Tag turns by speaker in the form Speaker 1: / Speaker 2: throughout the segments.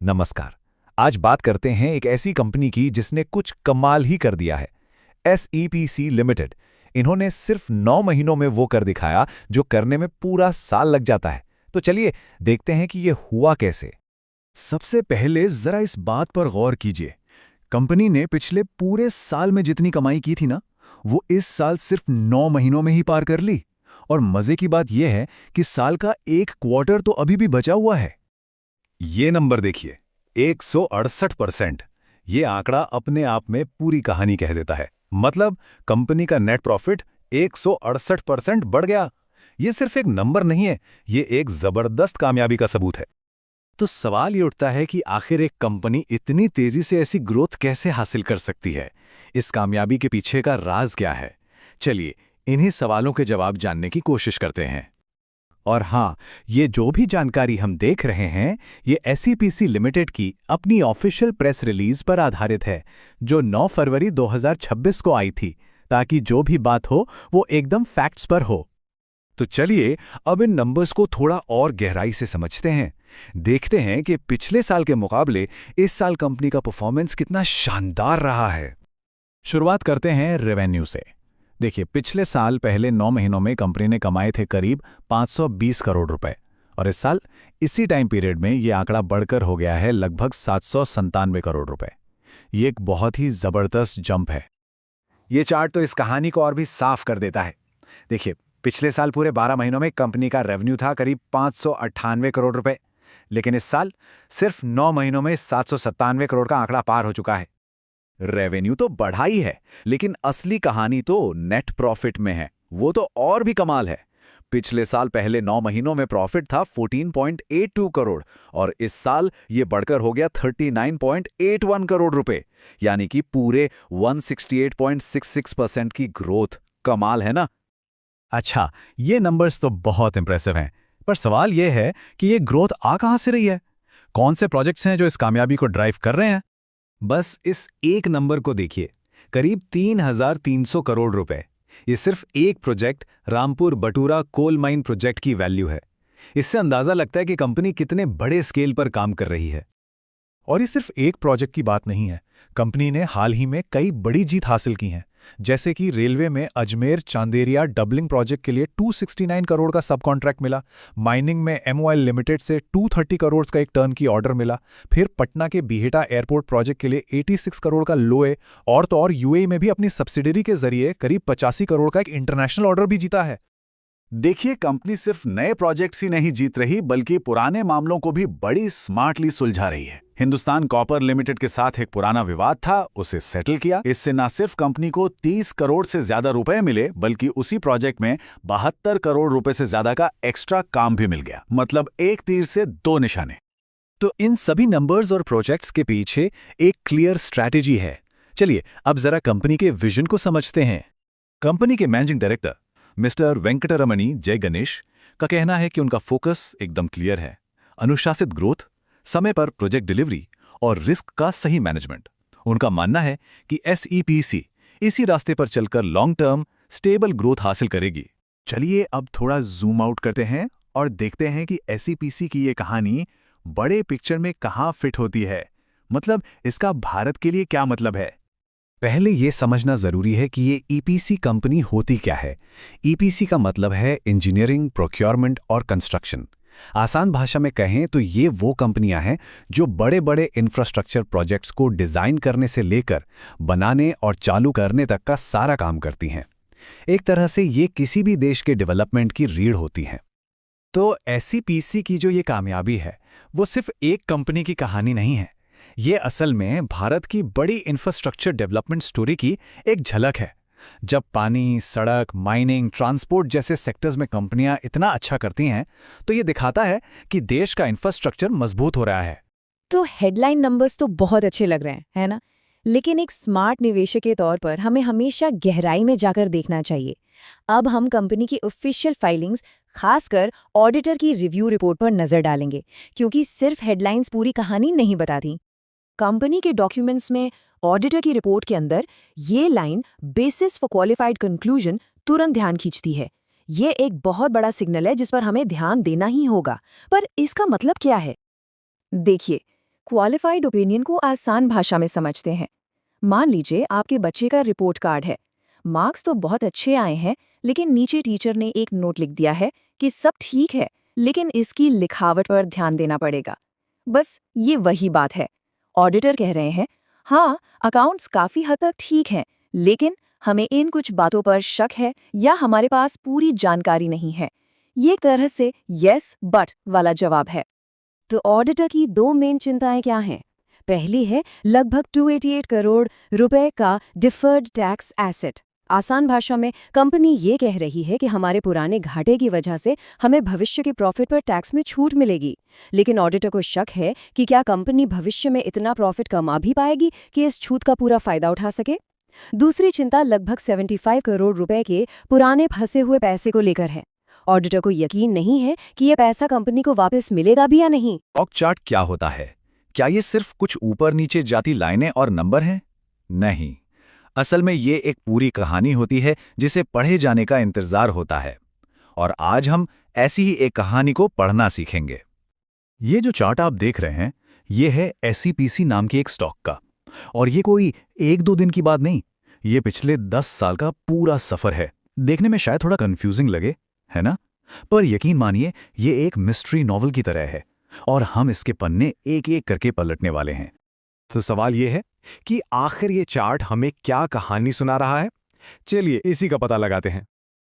Speaker 1: नमस्कार। आज बात करते हैं एक ऐसी कंपनी की जिसने कुछ कमाल ही कर दिया है। SEPC limited. इन्होंने सिर्फ 9 महीनों में वो कर दिखाया जो करने में पूरा साल लग जाता है। तो चलिए देखते हैं कि ये हुआ कैसे।
Speaker 2: सबसे पहले जरा इस बात पर गौर कीजिए। कंपनी ने पिछले पूरे साल में जितनी कमाई की थी ना, वो इस साल सिर्फ 9 महीनों में ही पार कर ली। और मजे की बात यह है कि साल का एक क्वार्टर तो अभी भी बचा हुआ है।
Speaker 1: ये नंबर देखिए, 168%। ये आंकड़ा अपने आप में पूरी कहानी कह देता है। मतलब कंपनी का नेट प्रॉफिट 168% बढ़ गया। ये सिर्फ एक नंबर नहीं है, ये एक जबरदस्त कामयाबी का सबूत है।
Speaker 2: तो सवाल ये उठता है कि आखिर एक कंपनी इतनी तेजी से ऐसी ग्रोथ कैसे हासिल कर सकती है? इस कामयाबी के पीछे का राज क्या है? चलिए इन्हीं सवालों के जवाब जानने की कोशिश करते हैं। और हाँ, ये जो भी जानकारी हम देख रहे हैं, ये SEPC लिमिटेड की अपनी ऑफिशियल प्रेस रिलीज पर आधारित है, जो 9 फरवरी 2026 को आई थी, ताकि जो भी बात हो वो एकदम फैक्ट्स पर हो।
Speaker 1: तो चलिए अब इन नंबर्स को थोड़ा और गहराई से समझते हैं। देखते हैं कि पिछले साल के मुकाबले इस साल कंपनी का परफॉर्मेंस कितना शानदार रहा है।
Speaker 2: शुरुआत करते हैं रेवेन्यू से। देखिए, पिछले साल पहले 9 महीनों में कंपनी ने कमाए थे करीब 520 करोड़ रुपए, और इस साल इसी टाइम पीरियड में ये आंकड़ा बढ़कर हो गया है लगभग 797 करोड़ रुपए। ये एक बहुत ही जबरदस्त जंप है।
Speaker 1: ये चार्ट तो इस कहानी को और भी साफ कर देता है। देखिए, पिछले साल पूरे 12 महीनों में कंपनी का रेवेन्यू था करीब 598 करोड़ रुपए, लेकिन इस साल सिर्फ 9 महीनों में 797 करोड़ का आंकड़ा पार हो चुका है। रेवेन्यू तो बढ़ा ही है, लेकिन असली कहानी तो नेट प्रॉफिट में है। वो तो और भी कमाल है। पिछले साल पहले 9 महीनों में प्रॉफिट था 14.82 करोड़, और इस साल ये बढ़कर हो गया 39.81 करोड़ रुपए, यानी कि पूरे 168.66% की ग्रोथ। कमाल है ना?
Speaker 2: अच्छा, ये नंबर्स तो बहुत इंप्रेसिव हैं, पर सवाल ये है कि ये ग्रोथ आ कहाँ से रही है? कौन से प्रोजेक्ट्स हैं जो इस कामयाबी को ड्राइव कर रहे हैं?
Speaker 1: बस इस एक नंबर को देखिए, करीब 3,300 करोड़ रुपए। ये सिर्फ एक project, Rampur Batura coal mine project की वैल्यू है। इससे अंदाजा लगता है कि कंपनी कितने बड़े स्केल पर काम कर रही है।
Speaker 2: और ये सिर्फ एक प्रोजेक्ट की बात नहीं है। कंपनी ने हाल ही में कई बड़ी जीत हासिल की हैं, जैसे कि रेलवे में अजमेर चांदेरिया डबलिंग प्रोजेक्ट के लिए 269 करोड़ का सब कॉन्ट्रैक्ट मिला। माइनिंग में MOIL लिमिटेड से 230 करोड़ का एक टर्न की ऑर्डर मिला। फिर पटना के बीहेटा एयरपोर्ट प्रोजेक्ट के लिए 86 करोड़ का लोए, और तो और UAE में भी अपनी सब्सिडरी के जरिए करीब 85 करोड़ का एक इंटरनेशनल ऑर्डर भी जीता है।
Speaker 1: देखिए, कंपनी सिर्फ नए प्रोजेक्ट्स ही नहीं जीत रही, बल्कि पुराने मामलों को भी बड़ी स्मार्टली सुलझा रही है। हिंदुस्तान कॉपर लिमिटेड के साथ एक पुराना विवाद था, उसे सेटल किया। इससे न सिर्फ कंपनी को 30 करोड़ से ज्यादा रुपए मिले, बल्कि उसी प्रोजेक्ट में 72 करोड़ रुपए से ज्यादा का एक्स्ट्रा काम भी मिल गया। मतलब एक तीर से दो निशाने।
Speaker 2: तो इन सभी नंबर्स और प्रोजेक्ट्स के पीछे एक क्लियर स्ट्रैटेजी है। चलिए अब जरा कंपनी के विजन को समझते हैं।
Speaker 1: कंपनी के मैनेजिंग डायरेक्टर मिस्टर वेंकटरमणी जय गणेश का कहना है कि उनका फोकस एकदम क्लियर है। अनुशासित ग्रोथ, समय पर प्रोजेक्ट डिलीवरी और रिस्क का सही मैनेजमेंट। उनका मानना है कि SEPC इसी रास्ते पर चलकर लॉन्ग टर्म स्टेबल ग्रोथ हासिल करेगी।
Speaker 2: चलिए अब थोड़ा जूम आउट करते हैं और देखते हैं कि SEPC की ये कहानी बड़े पिक्चर में कहाँ फिट होती है। मतलब इसका भारत के लिए क्या मतलब है? पहले ये समझना जरूरी है कि ये EPC कंपनी होती क्या है। EPC का मतलब है इंजीनियरिंग, प्रोक्योरमेंट और कंस्ट्रक्शन। आसान भाषा में कहें तो ये वो कंपनियां हैं जो बड़े बड़े इंफ्रास्ट्रक्चर प्रोजेक्ट्स को डिजाइन करने से लेकर बनाने और चालू करने तक का सारा काम करती हैं। एक तरह से ये किसी भी देश के डेवलपमेंट की रीढ़ होती हैं। तो SEPC की जो ये कामयाबी है, वो सिर्फ एक कंपनी की कहानी नहीं है। ये असल में भारत की बड़ी इंफ्रास्ट्रक्चर डेवलपमेंट स्टोरी की एक झलक है। जब पानी, सड़क, माइनिंग, ट्रांसपोर्ट जैसे सेक्टर्स में कंपनियां इतना अच्छा करती हैं, तो ये दिखाता है कि देश का इंफ्रास्ट्रक्चर मजबूत हो रहा है।
Speaker 3: तो हेडलाइन नंबर्स तो बहुत अच्छे लग रहे हैं, है ना? लेकिन एक स्मार्ट निवेशक के तौर पर हमें हमेशा गहराई में जाकर देखना चाहिए। अब हम कंपनी की ऑफिशियल फाइलिंग्स, खासकर ऑडिटर की रिव्यू रिपोर्ट पर नजर डालेंगे, क्योंकि सिर्फ हेडलाइंस पूरी कहानी नहीं बताती। कंपनी के डॉक्यूमेंट्स में ऑडिटर की रिपोर्ट के अंदर ये line basis for qualified conclusion तुरंत ध्यान खींचती है। ये एक बहुत बड़ा सिग्नल है जिस पर हमें ध्यान देना ही होगा। पर इसका मतलब क्या है? देखिए, क्वालिफाइड ओपिनियन को आसान भाषा में समझते हैं। मान लीजिए आपके बच्चे का रिपोर्ट कार्ड है। मार्क्स तो बहुत अच्छे आए हैं, लेकिन नीचे टीचर ने एक नोट लिख दिया है कि सब ठीक है, लेकिन इसकी लिखावट पर ध्यान देना पड़ेगा। बस ये वही बात है। ऑडिटर कह रहे हैं, हाँ, अकाउंट्स काफी हद तक ठीक हैं, लेकिन हमें इन कुछ बातों पर शक है या हमारे पास पूरी जानकारी नहीं है। ये एक तरह से यस बट वाला जवाब है। तो ऑडिटर की दो मेन चिंताएं क्या हैं? पहली है लगभग 288 करोड़ रुपए का डिफर्ड टैक्स एसेट। आसान भाषा में कंपनी ये कह रही है कि हमारे पुराने घाटे की वजह से हमें भविष्य के प्रॉफिट पर टैक्स में छूट मिलेगी, लेकिन ऑडिटर को शक है कि क्या कंपनी भविष्य में इतना प्रॉफिट कमा भी पाएगी कि इस छूट का पूरा फायदा उठा सके। दूसरी चिंता लगभग 75 करोड़ रुपए के पुराने फंसे हुए पैसे को लेकर है। ऑडिटर को यकीन नहीं है कि यह पैसा कंपनी को वापस मिलेगा भी या नहीं।
Speaker 1: स्टॉक चार्ट क्या होता है? क्या ये सिर्फ कुछ ऊपर नीचे जाती लाइनें और नंबर हैं? नहीं, असल में ये एक पूरी कहानी होती है जिसे पढ़े जाने का इंतजार होता है। और आज हम ऐसी ही एक कहानी को पढ़ना सीखेंगे।
Speaker 2: ये जो चार्ट आप देख रहे हैं, ये है SCPC नाम के एक स्टॉक का। और ये कोई 1-2 दिन की बात नहीं, ये पिछले 10 साल का पूरा सफर है। देखने में शायद थोड़ा कंफ्यूजिंग लगे, है ना? पर यकीन मानिए, ये एक मिस्ट्री नॉवल की तरह है और हम इसके पन्ने एक एक करके पलटने वाले हैं।
Speaker 1: तो सवाल ये है कि आखिर ये चार्ट हमें क्या कहानी सुना रहा है? चलिए इसी का पता लगाते हैं।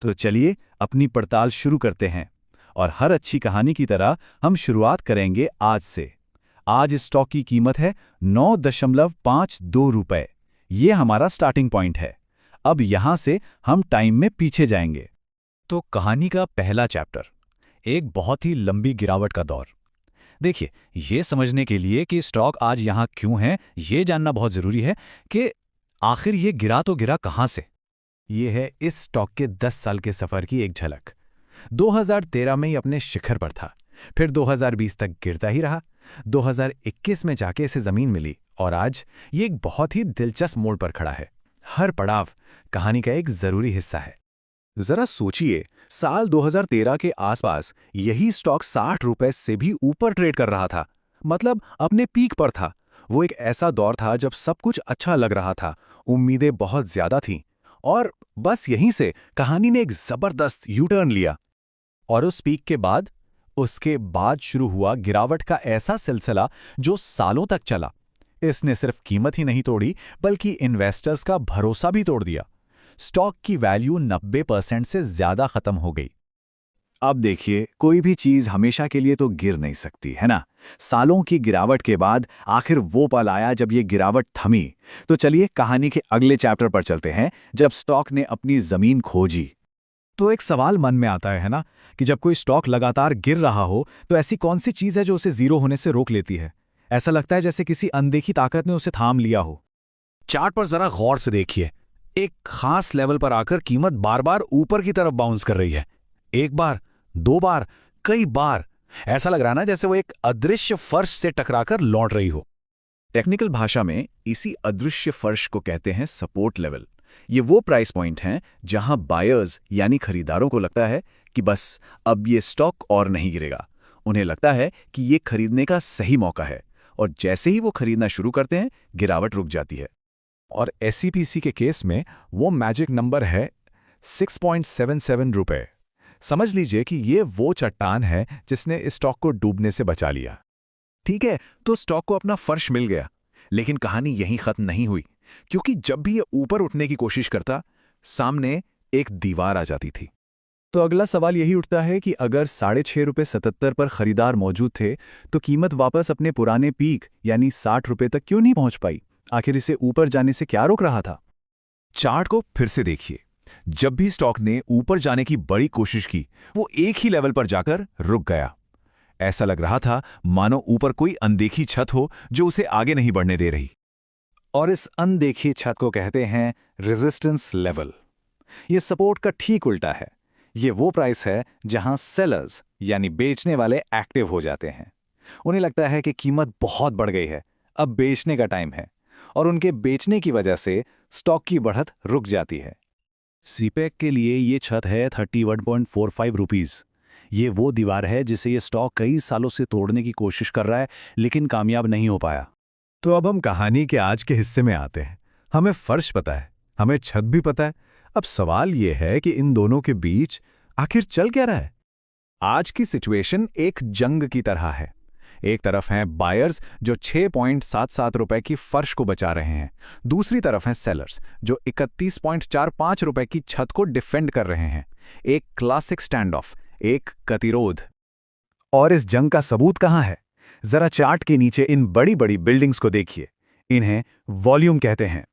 Speaker 2: तो चलिए अपनी पड़ताल शुरू करते हैं। और हर अच्छी कहानी की तरह हम शुरुआत करेंगे आज से। आज इस स्टॉक की कीमत है 9.52 रुपए। ये हमारा स्टार्टिंग पॉइंट है। अब यहां से हम टाइम में पीछे जाएंगे। तो कहानी का पहला चैप्टर, एक बहुत ही लंबी गिरावट का दौर। देखिए, ये समझने के लिए कि स्टॉक आज यहाँ क्यों है, ये जानना बहुत ज़रूरी है कि आखिर ये गिरा तो गिरा कहाँ से। ये है इस स्टॉक के 10 साल के सफ़र की एक झलक। 2013 में ये अपने शिखर पर था, फिर 2020 तक गिरता ही रहा। 2021 में जाके इसे ज़मीन मिली और आज ये एक बहुत ही दिलचस्प मोड़ पर खड़ा है। हर पड़ाव कहानी का एक ज़रूरी हिस्सा है। जरा सोचिए, साल 2013 के आसपास यही स्टॉक 60 रुपए से भी ऊपर ट्रेड कर रहा था, मतलब अपने पीक पर था। वो एक ऐसा दौर था जब सब कुछ अच्छा लग रहा था, उम्मीदें बहुत ज्यादा थीं, और बस यहीं से कहानी ने एक जबरदस्त यू टर्न लिया। और उस पीक के बाद, उसके बाद शुरू हुआ गिरावट का ऐसा सिलसिला जो सालों तक चला। इसने सिर्फ कीमत ही नहीं तोड़ी, बल्कि इन्वेस्टर्स का भरोसा भी तोड़ दिया। स्टॉक की वैल्यू 90% से ज्यादा खत्म हो गई। अब देखिए, कोई भी चीज हमेशा के लिए तो गिर नहीं सकती, है ना? सालों की गिरावट के बाद आखिर वो पल आया जब ये गिरावट थमी। तो चलिए कहानी के अगले चैप्टर पर चलते हैं, जब स्टॉक ने अपनी जमीन खोजी। तो एक सवाल मन में आता है ना, कि जब कोई स्टॉक लगातार गिर रहा हो तो ऐसी कौन सी चीज है जो उसे जीरो होने से रोक लेती है? ऐसा लगता है जैसे किसी अनदेखी ताकत ने उसे थाम लिया हो।
Speaker 1: चार्ट पर जरा गौर से देखिए। एक खास लेवल पर आकर कीमत बार बार ऊपर की तरफ बाउंस कर रही है। एक बार, 2 बार, कई बार। ऐसा लग रहा है ना जैसे वो एक अदृश्य फर्श से टकराकर लौट रही हो।
Speaker 2: टेक्निकल भाषा में इसी अदृश्य फर्श को कहते हैं सपोर्ट लेवल। ये वो प्राइस पॉइंट हैं जहां बायर्स यानी खरीदारों को लगता है कि बस अब ये स्टॉक और नहीं गिरेगा। उन्हें लगता है कि ये खरीदने का सही मौका है, और जैसे ही वो खरीदना शुरू करते हैं, गिरावट रुक जाती है। और SCPC के केस में वो मैजिक नंबर है 6.77 रुपए। समझ लीजिए कि ये वो चट्टान है जिसने इस स्टॉक को डूबने से बचा लिया। ठीक है, तो स्टॉक को अपना फर्श मिल गया, लेकिन कहानी यहीं खत्म नहीं हुई, क्योंकि जब भी ये ऊपर उठने की कोशिश करता, सामने एक दीवार आ जाती थी। तो अगला सवाल यही उठता है कि अगर 6.5 रुपए पर खरीदार मौजूद थे, तो कीमत वापस अपने पुराने पीक यानी 60 रुपए तक क्यों नहीं पहुंच पाई? आखिर इसे ऊपर जाने से क्या रोक रहा था? चार्ट को फिर से देखिए। जब भी स्टॉक ने ऊपर जाने की बड़ी कोशिश की, वो एक ही लेवल पर जाकर रुक गया। ऐसा लग रहा था मानो ऊपर कोई अनदेखी छत हो जो उसे आगे नहीं बढ़ने दे रही। और इस अनदेखी छत को कहते हैं रेजिस्टेंस लेवल। ये सपोर्ट का ठीक उल्टा है। ये वो प्राइस है जहां सेलर्स यानी बेचने वाले एक्टिव हो जाते हैं। उन्हें लगता है कि कीमत बहुत बढ़ गई है, अब बेचने का टाइम है, और उनके बेचने की वजह से स्टॉक की बढ़त रुक जाती है। सीपेक के लिए ये छत है 31.45 रुपीस। ये वो दीवार है जिसे ये स्टॉक कई सालों से तोड़ने की कोशिश कर रहा है, लेकिन कामयाब नहीं हो पाया।
Speaker 1: तो अब हम कहानी के आज के हिस्से में आते हैं। हमें फर्श पता है, हमें छत भी पता है। अब सवाल ये है कि इन दोनों के बीच आखिर चल क्या रहा है। आज की सिचुएशन एक जंग की तरह है। एक तरफ हैं बायर्स जो 6.77 रुपए की फर्श को बचा रहे हैं, दूसरी तरफ हैं सेलर्स जो 31.45 रुपए की छत को डिफेंड कर रहे हैं। एक क्लासिक स्टैंड ऑफ, एक गतिरोध। और इस जंग का सबूत कहाँ है? जरा चार्ट के नीचे इन बड़ी बड़ी बिल्डिंग्स को देखिए। इन्हें वॉल्यूम कहते हैं।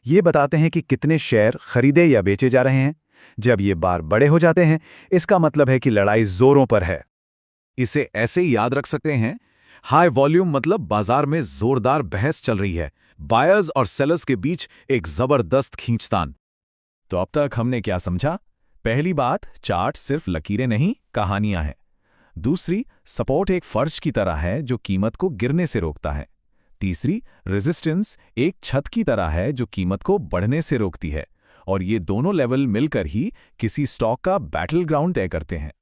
Speaker 1: ये बताते हैं कि कितने शेयर खरीदे या बेचे जा रहे हैं। जब ये बार बड़े हो जाते हैं, इसका मतलब है कि लड़ाई जोरों पर है।
Speaker 2: इसे ऐसे ही याद रख सकते हैं, हाई वॉल्यूम मतलब बाजार में जोरदार बहस चल रही है, बायर्स और सेलर्स के बीच एक जबरदस्त खींचतान। तो अब तक हमने क्या समझा? पहली बात, चार्ट सिर्फ लकीरें नहीं, कहानियां हैं। दूसरी, सपोर्ट एक फर्श की तरह है जो कीमत को गिरने से रोकता है। तीसरी, रेजिस्टेंस एक छत की तरह है जो कीमत को बढ़ने से रोकती है। और ये दोनों लेवल मिलकर ही किसी स्टॉक का बैटल ग्राउंड तय करते हैं।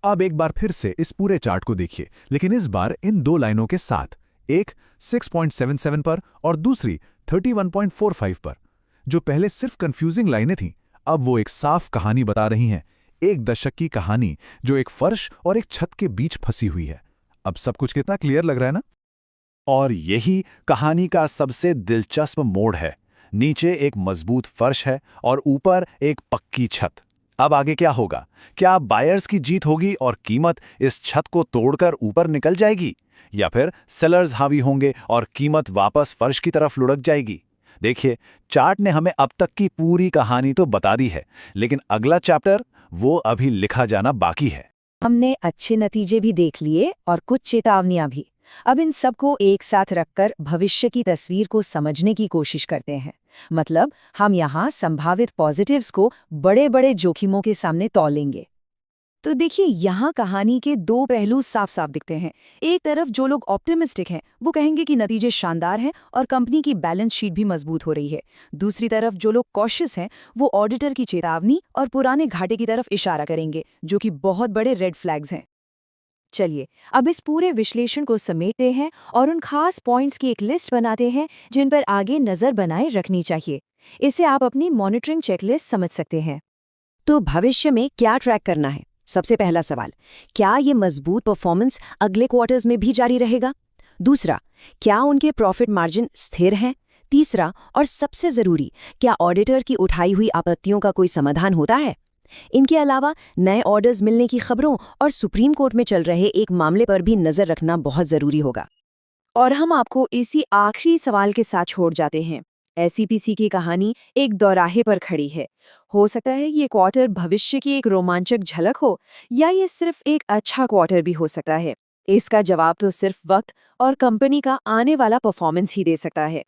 Speaker 2: अब एक बार फिर से इस पूरे चार्ट को देखिए, लेकिन इस बार इन दो लाइनों के साथ, एक 6.77 पर और दूसरी 31.45 पर। जो पहले सिर्फ कंफ्यूजिंग लाइनें थीं, अब वो एक साफ कहानी बता रही हैं। एक दशक की कहानी जो एक फर्श और एक छत के बीच फंसी हुई है। अब सब कुछ कितना क्लियर लग रहा है ना? और यही कहानी का सबसे दिलचस्प मोड़ है। नीचे एक मजबूत फर्श है और ऊपर एक पक्की छत। अब आगे क्या होगा? क्या बायर्स की जीत होगी और कीमत इस छत को तोड़कर ऊपर निकल जाएगी, या फिर सेलर्स हावी होंगे और कीमत वापस फर्श की तरफ लुढ़क जाएगी? देखिए, चार्ट ने हमें अब तक की पूरी कहानी तो बता दी है, लेकिन अगला चैप्टर वो अभी लिखा जाना बाकी है।
Speaker 3: हमने अच्छे नतीजे भी देख लिए और कुछ चेतावनियां भी। अब इन सबको एक साथ रखकर भविष्य की तस्वीर को समझने की कोशिश करते हैं। मतलब हम यहाँ संभावित पॉजिटिव्स को बड़े बड़े जोखिमों के सामने तौलेंगे। तो देखिए, यहाँ कहानी के दो पहलू साफ साफ दिखते हैं। एक तरफ जो लोग ऑप्टिमिस्टिक हैं वो कहेंगे कि नतीजे शानदार हैं और कंपनी की बैलेंस शीट भी मजबूत हो रही है। दूसरी तरफ जो लोग कॉशियस हैं वो ऑडिटर की चेतावनी और पुराने घाटे की तरफ इशारा करेंगे, जो कि बहुत बड़े रेड फ्लैग्स हैं। चलिए अब इस पूरे विश्लेषण को समेटते हैं और उन खास पॉइंट्स की एक लिस्ट बनाते हैं जिन पर आगे नज़र बनाए रखनी चाहिए। इसे आप अपनी मॉनिटरिंग चेकलिस्ट समझ सकते हैं। तो भविष्य में क्या ट्रैक करना है? सबसे पहला सवाल, क्या ये मजबूत परफॉर्मेंस अगले क्वार्टर्स में भी जारी रहेगा? दूसरा, क्या उनके प्रॉफिट मार्जिन स्थिर हैं? तीसरा और सबसे ज़रूरी, क्या ऑडिटर की उठाई हुई आपत्तियों का कोई समाधान होता है? इनके अलावा नए ऑर्डर्स मिलने की खबरों और सुप्रीम कोर्ट में चल रहे एक मामले पर भी नज़र रखना बहुत ज़रूरी होगा। और हम आपको इसी आखिरी सवाल के साथ छोड़ जाते हैं। एसईपीसी की कहानी एक दौराहे पर खड़ी है। हो सकता है ये क्वार्टर भविष्य की एक रोमांचक झलक हो, या ये सिर्फ एक अच्छा क्वार्टर भी हो सकता है। इसका जवाब तो सिर्फ वक्त और कंपनी का आने वाला परफॉर्मेंस ही दे सकता है।